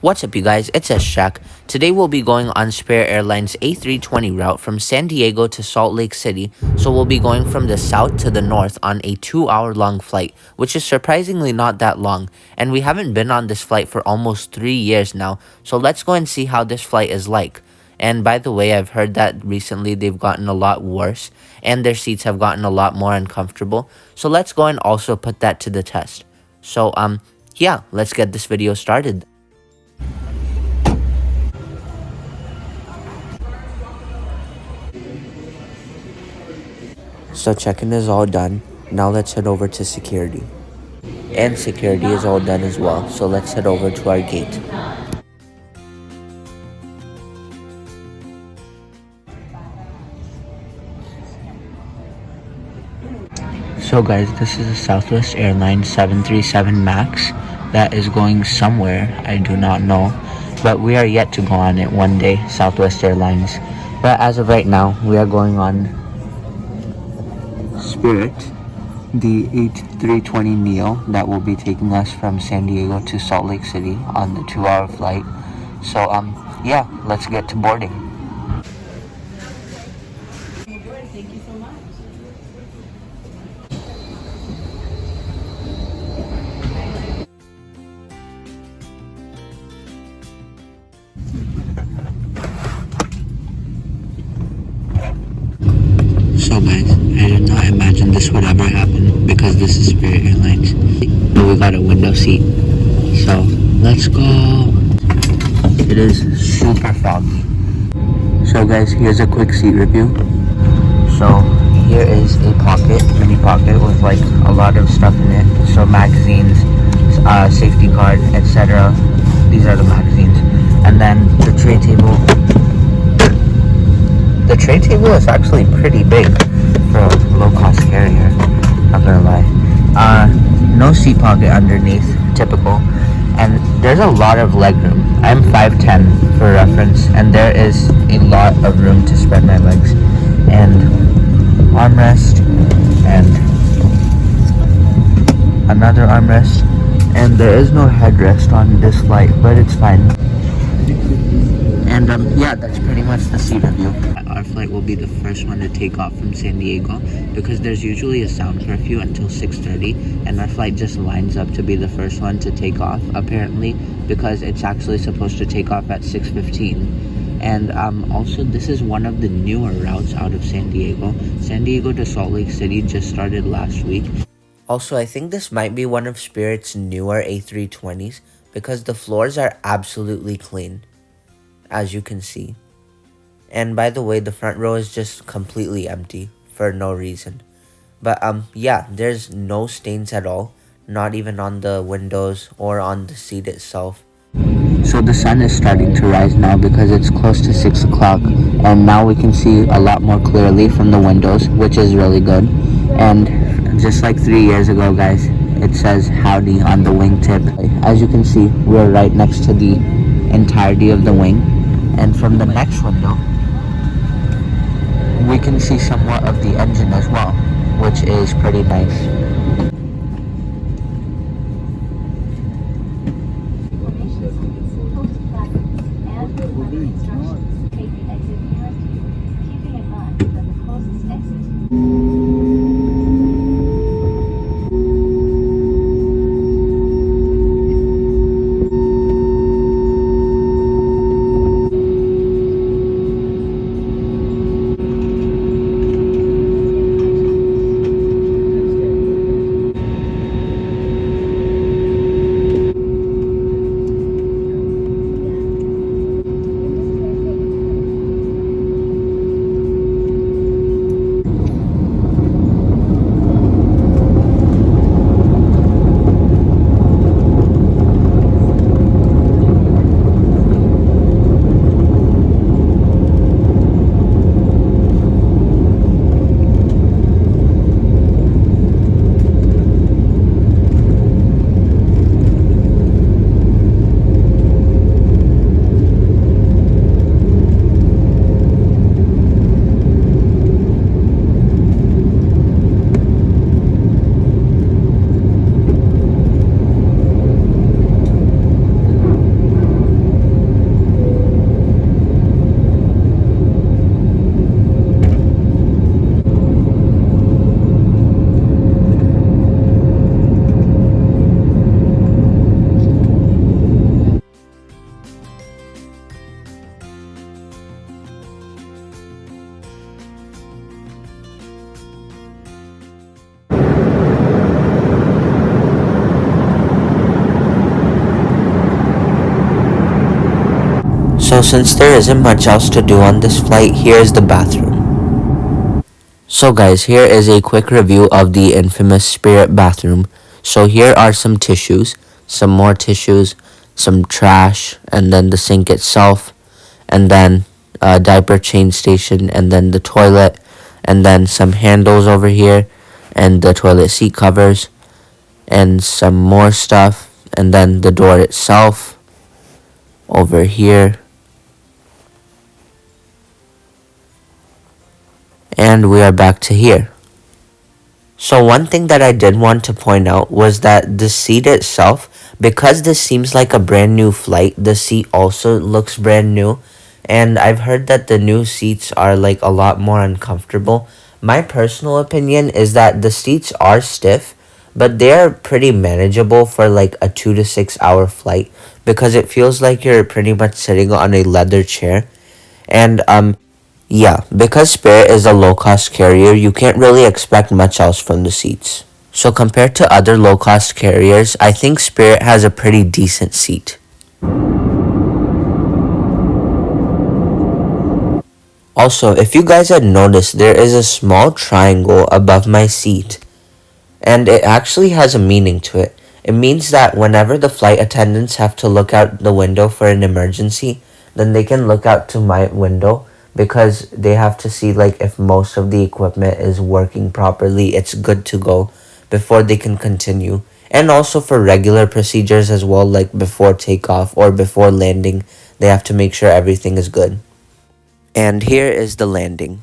What's up you guys, it's Shaq. Today we'll be going on Spirit Airlines A320 route from San Diego to Salt Lake City, so we'll be going from the south to the north on a 2-hour long flight, which is surprisingly not that long, and we haven't been on this flight for almost 3 years now, so let's go and see how this flight is like. And by the way, I've heard that recently they've gotten a lot worse, and their seats have gotten a lot more uncomfortable, so let's go and also put that to the test. So yeah, let's get this video started. So check-in is all done. Now let's head over to security. And security is all done as well. So let's head over to our gate. So guys, this is a Southwest Airlines 737 MAX that is going somewhere. I do not know. But we are yet to go on it one day, Southwest Airlines. But as of right now, we are going on Spirit, the A320 Neo that will be taking us from San Diego to Salt Lake City on the 2-hour flight. So yeah, let's get to boarding. Thank you so much. So guys, I did not imagine this would ever happen because this is Spirit Airlines. But we got a window seat. So let's go. It is super foggy. So guys, here's a quick seat review. So here is a pocket, mini pocket with like a lot of stuff in it. So magazines, safety card, etc. These are the magazines. And then the tray table. The tray table is actually pretty big for a low-cost carrier, not gonna lie. No seat pocket underneath, typical. And there's a lot of leg room. I'm 5'10" for reference, and there is a lot of room to spread my legs. And armrest, and another armrest. And there is no headrest on this flight, but it's fine. And yeah, that's pretty much the seat review. Our flight will be the first one to take off from San Diego because there's usually a sound curfew until 6:30, and our flight just lines up to be the first one to take off, apparently, because it's actually supposed to take off at 6:15. And also, this is one of the newer routes out of San Diego. San Diego to Salt Lake City just started last week. Also, I think this might be one of Spirit's newer A320s because the floors are absolutely clean, as you can see. And by the way, the front row is just completely empty for no reason. But yeah, there's no stains at all, not even on the windows or on the seat itself. So the sun is starting to rise now because it's close to 6 o'clock, and now we can see a lot more clearly from the windows, which is really good. And just like 3 years ago, guys, it says howdy on the wingtip. As you can see, we're right next to the entirety of the wing. And from the next window, we can see somewhat of the engine as well, which is pretty nice. So since there isn't much else to do on this flight, here is the bathroom. So guys, here is a quick review of the infamous Spirit bathroom. So here are some tissues, some more tissues, some trash, and then the sink itself, and then a diaper change station, and then the toilet, and then some handles over here, and the toilet seat covers, and some more stuff, and then the door itself over here. And we are back to here. So one thing that I did want to point out was that the seat itself, because this seems like a brand new flight, the seat also looks brand new. And I've heard that the new seats are like a lot more uncomfortable. My personal opinion is that the seats are stiff, but they are pretty manageable for like a 2 to 6 hour flight, because it feels like you're pretty much sitting on a leather chair. And yeah, because Spirit is a low-cost carrier, you can't really expect much else from the seats. So compared to other low-cost carriers, I think Spirit has a pretty decent seat. Also, if you guys had noticed, there is a small triangle above my seat, and it actually has a meaning to it. It means that whenever the flight attendants have to look out the window for an emergency, then they can look out to my window, because they have to see like if most of the equipment is working properly, it's good to go before they can continue. And also for regular procedures as well, like before takeoff or before landing, they have to make sure everything is good. And here is the landing.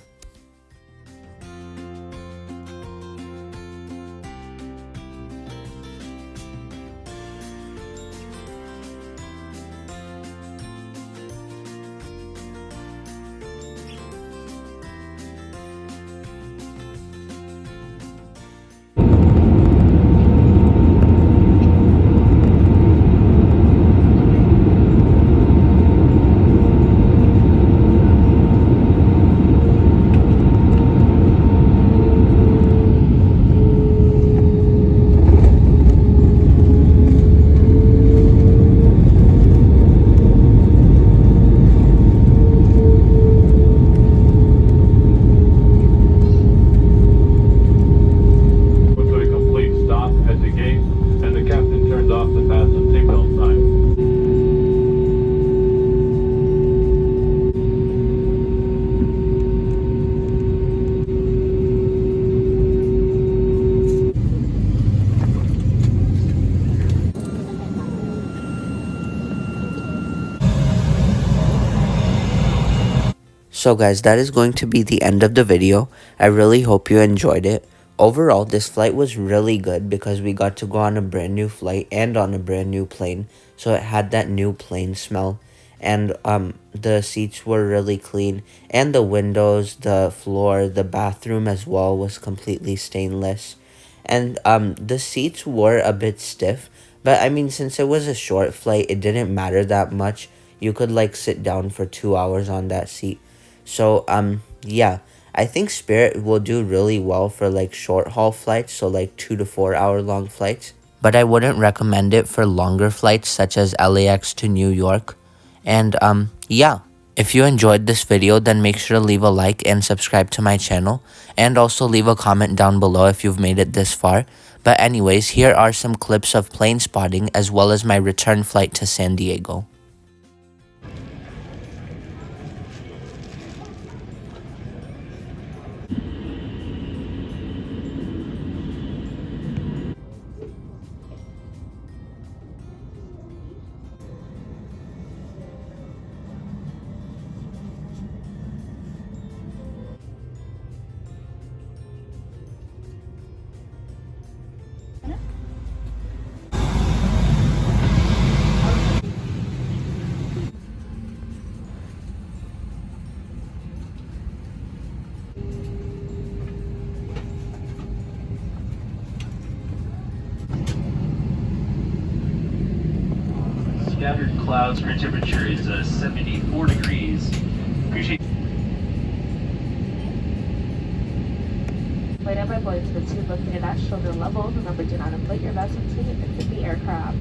So guys, that is going to be the end of the video. I really hope you enjoyed it. Overall, this flight was really good because we got to go on a brand new flight and on a brand new plane. So it had that new plane smell. And the seats were really clean. And the windows, the floor, the bathroom as well was completely stainless. And the seats were a bit stiff. But I mean, since it was a short flight, it didn't matter that much. You could like sit down for 2 hours on that seat. So, yeah, I think Spirit will do really well for like short haul flights, so like 2 to 4 hour long flights. But I wouldn't recommend it for longer flights such as LAX to New York. And, yeah, if you enjoyed this video, then make sure to leave a like and subscribe to my channel. And also leave a comment down below if you've made it this far. But anyways, here are some clips of plane spotting as well as my return flight to San Diego. Scattered clouds. Current temperature is 74 degrees. Appreciate. Flight by Boeing to the tube located at shoulder level. Remember, do not inflate your vessel to exit the aircraft.